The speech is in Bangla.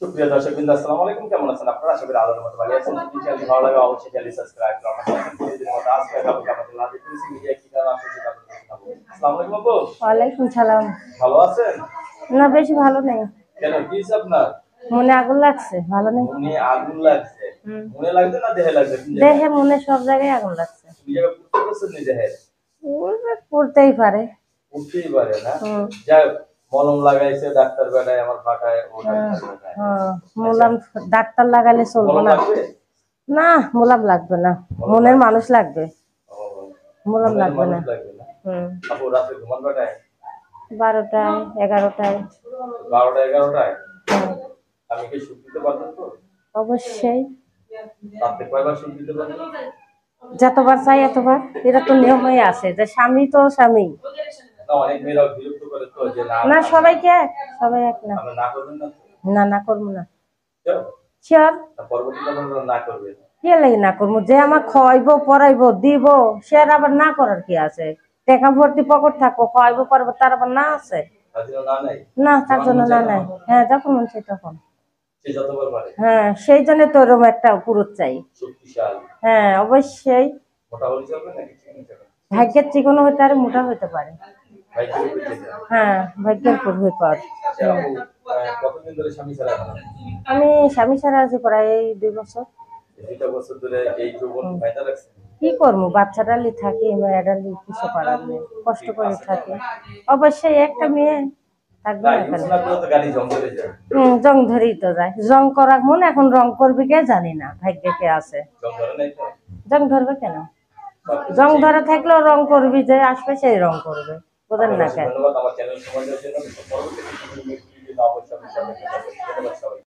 সুপ্রিয় দর্শকবৃন্দ, আসসালামু আলাইকুম। কেমন আছেন আপনারা? আশা করি আল্লাহর মতো ভালো আছেন। যদি চ্যানেলটি ভালো লাগে অবশ্যই চ্যানেলটি সাবস্ক্রাইব করুন। প্রতিদিনের মতো আজকে আপনাদের লাভে কৃষি মিডিয়া কি কারণ আসছে সেটা আপনাদের জানাবো। আসসালামু আলাইকুম আপু। ওয়ালাইকুম সালাম। ভালো আছেন? না, বেশি ভালো নেই। কেন, কি হয়েছে আপনার? মনে আগুন লাগছে, ভালো নেই। মনে আগুন লাগছে? মনে লাগছে না দেহে লাগছে? দেহে মনে সব জায়গায় আগুন লাগছে। কোন জায়গায় পুড়তে করছেন নি দেহে? পড়তেই পারে। পুড়তেই পারে না? যাই হোক, মলম লাগাইছে ডাক্তার বেটায় আমার পাটায় ওটা। মোলাম ডাক্তার লাগালে চলবো না। না, মোলাম লাগবে না, মনের মানুষ লাগবে। মোলাম লাগবে না। আপু রাতে ঘুমান বেটায়? 12টায় 11টায়। 12টা 11টায়? আমি কি সুখ দিতে পারতাম তো? অবশ্যই। রাতে কয়বার সুখ দিতে পারতাম? যতবার চাই এতবার। এটা তো নিয়মই আছে যে স্বামী তো স্বামী। না, অনেক মেয়েরা বিরক্ত করে তো যে না, সবাইকে এক, সবাই এক না। আমরা না করবেন না তো? না, না করবো না। শিওর? পরবর্তীতে আপনারা না করবেন? কে লাগে না করবো? যে আমার খাওয়াইবো পড়াইবো দিব, সে আর আবার না করার কি আছে? টাকা ভর্তি পকেট থাকবো, খাওয়াইবো পড়াবো, তার আবার না আছে? না, তার জন্য না নাই। হ্যাঁ, যখন মন চাই তখন। হ্যাঁ, সেই জন্য তো ওরকম একটা পুরুষ চাই। হ্যাঁ, অবশ্যই। ভাগ্যের চিকনও হইতে পারে, মোটা হইতে পারে। হ্যাঁ, ভাগ্যের উপর হইতে। আমি স্বামী ছাড়া আছি প্রায় 2 বছর। কি করবো, বাচ্চাটালি থাকি, মেয়েটালি কিছু করার নেই, কষ্ট করে থাকি। অবশ্যই একটা মেয়ে থাকবে না কেন? জং ধরেই তো যায়। জং করার মন, এখন রং করবে কে জানি না, ভাগ্যে কে আছে। জং ধরবে কেন? জং ধরে থাকলেও রং করবি, যে আসবে সেই রং করবে, বোঝেন না কেন?